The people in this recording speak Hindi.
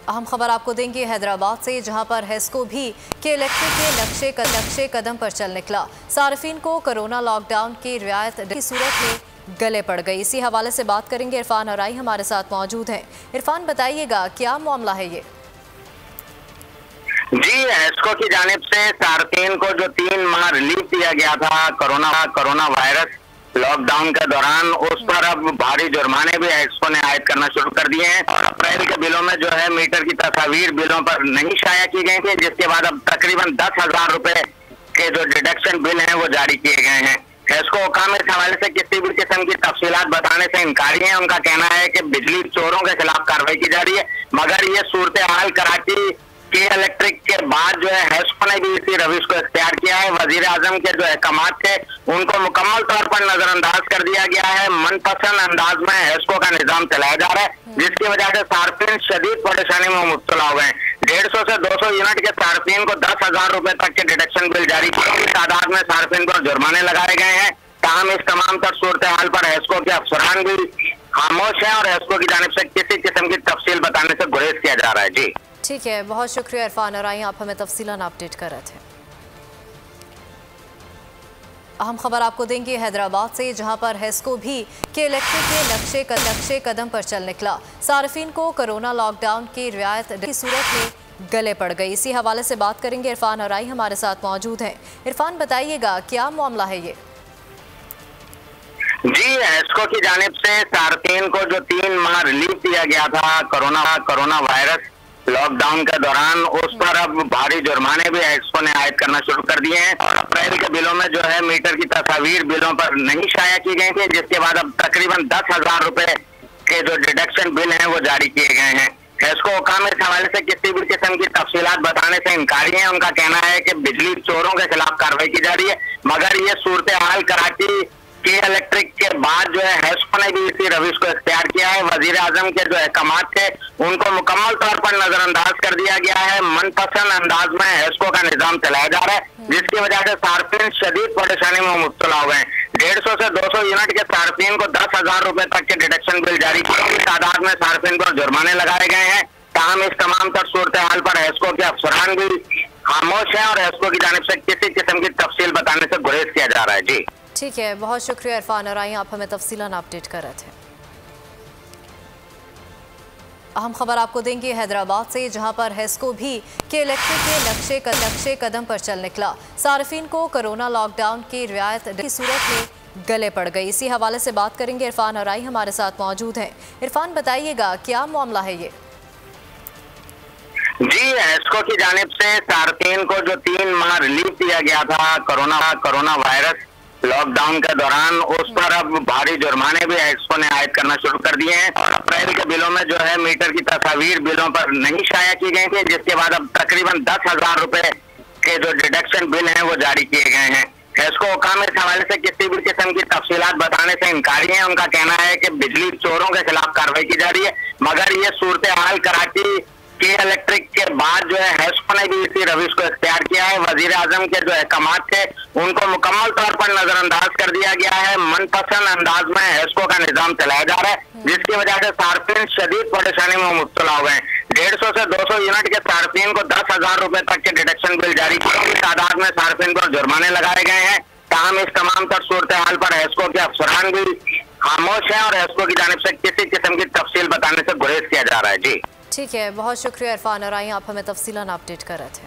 अहम खबर आपको देंगे हैदराबाद से, जहां पर हेस्को भी के इलेक्ट्रिक के नक्शे कदम पर चल निकला। सार्फिन को कोरोना लॉकडाउन की रियायत की सूरत में गले पड़ गई। इसी हवाले से बात करेंगे। इरफान अराई हमारे साथ मौजूद हैं। इरफान, बताइएगा क्या मामला है ये? जी, हेस्को की जानिब से सार्फिन को जो 3 माह रिलीफ दिया गया था कोरोना वायरस लॉकडाउन के दौरान, उस पर अब भारी जुर्माने भी हेस्को ने आयद करना शुरू कर दिए हैं। और अप्रैल के बिलों में जो है मीटर की तस्वीर बिलों पर नहीं शाया की गई थी, जिसके बाद अब तकरीबन 10,000 रुपए के जो डिडक्शन बिल हैं वो जारी किए गए हैं। हेस्को हुकाम इस हवाले से किसी भी किस्म की तफसीलात बताने से इनकारी है। उनका कहना है कि बिजली चोरों के खिलाफ कार्रवाई की जा रही है, मगर ये सूरत हाल कराची के इलेक्ट्रिक के बाद जो है हेस्को ने भी इसी रविश को इख्तियार किया है। वजीर आजम के जो अहकाम थे उनको मुकम्मल तौर पर नजरअंदाज कर दिया गया है। मनपसंद अंदाज में हेस्को का निजाम चलाया जा रहा है, जिसकी वजह से सार्फिन शदीद परेशानी में मुब्तला हो गए। 150 से 200 यूनिट के सार्फिन को 10,000 रुपए तक के डिडक्शन बिल जारी किए। इस तादाद में सार्फिन पर जुर्माने लगाए गए हैं। ताहम इस तमाम तर सूरत हाल पर हेस्को के अफसरान भी खामोश हैं और हेस्को की जानिब से किसी किस्म की तफसील बताने से गुरेज किया जा रहा है। जी ठीक है, बहुत शुक्रिया इरफान अराई, आप हमें तफसीलन अपडेट कर रहे थे। अहम खबर आपको देंगे हैदराबाद से, जहां पर हेस्को भी के इलेक्ट्रिक के नक्शे कदम पर चल निकला। सार्फिन को कोरोना लॉकडाउन की रियायत की सूरत में गले पड़ गई। इसी हवाले से बात करेंगे। इरफान अराई हमारे साथ मौजूद हैं। इरफान, बताइएगा क्या मामला है ये? जी, हेस्को की जानिब से सार्फिन को जो 3 माह रिलीफ दिया गया था कोरोना वायरस लॉकडाउन के दौरान, उस पर अब भारी जुर्माने भी हेस्को ने आयद करना शुरू कर दिए हैं। और अप्रैल के बिलों में जो है मीटर की तस्वीर बिलों पर नहीं शाया की गई थी, जिसके बाद अब तकरीबन 10,000 रुपए के जो डिडक्शन बिल हैं वो जारी किए गए हैं। हेस्को हुकाम इस हवाले से किसी भी किस्म की तफसीलात बताने से इनकारी है। उनका कहना है कि बिजली चोरों के खिलाफ कार्रवाई की जा रही है, मगर ये सूरत हाल कराची के इलेक्ट्रिक के बाद जो है हेस्को ने भी इसी रविश को इख्तियार किया है। वजीर आजम के जो अहकाम थे उनको मुकम्मल तौर पर नजरअंदाज कर दिया गया है। मनपसंद अंदाज में हेस्को का निजाम चलाया जा रहा है, जिसकी वजह से सार्फिन शदीद परेशानी में मुब्तला हो गए। 150 से 200 यूनिट के सार्फिन को 10,000 रुपए तक के डिडक्शन बिल जारी किए। इस तादाद में सार्फिन पर जुर्माने लगाए गए हैं। ताहम इस तमाम तर सूरत हाल पर हेस्को के अफसरान भी खामोश हैं और हेस्को की जानिब से किसी किस्म की तफसील बताने से गुरेज किया जा रहा है। जी ठीक है, बहुत शुक्रिया इरफान अराई, आप हमें तफसीलन अपडेट कर रहे थे। अहम खबर आपको देंगे हैदराबाद से, जहां पर हेस्को भी के इलेक्ट्रिक के नक्शे कदम पर चल निकला। सार्फिन को कोरोना लॉकडाउन की रियायत की सूरत में गले पड़ गई। इसी हवाले से बात करेंगे। इरफान अराई हमारे साथ मौजूद हैं। इरफान, बताइएगा क्या मामला है ये? जी, हेस्को की जानिब से सार्फिन को जो 3 माह रिलीफ दिया गया था कोरोना वायरस लॉकडाउन के दौरान, उस पर अब भारी जुर्माने भी हेस्को ने आयद करना शुरू कर दिए हैं। और अप्रैल के बिलों में जो है मीटर की तस्वीर बिलों पर नहीं शाया की गई थी, जिसके बाद अब तकरीबन 10,000 रुपए के जो डिडक्शन बिल हैं वो जारी किए गए हैं। हेस्को हुकाम इस हवाले से किसी भी किस्म की तफसीलात बताने से इनकारी है। उनका कहना है कि बिजली चोरों के खिलाफ कार्रवाई की जा रही है, मगर ये सूरत हाल कराची के इलेक्ट्रिक के बाद जो है हेस्को ने भी इसी रविश को इख्तियार किया है। वजीर आजम के जो अहकाम थे उनको मुकम्मल तौर पर नजरअंदाज कर दिया गया है। मनपसंद अंदाज में हेस्को का निजाम चलाया जा रहा है, जिसकी वजह से सार्फिन शदीद परेशानी में मुब्तला हो गए। 150 से 200 यूनिट के सार्फिन को 10,000 रुपए तक के डिडक्शन बिल जारी किए। इस तादाद में सार्फिन पर जुर्माने लगाए गए हैं। ताहम इस तमाम तर सूरत हाल पर हेस्को के अफसरान भी खामोश हैं और हेस्को की जानिब से किसी किस्म की तफसील बताने से गुरेज किया जा रहा है। जी ठीक है, बहुत शुक्रिया इरफान अराई, आप हमें तफसीलन अपडेट कर रहे थे।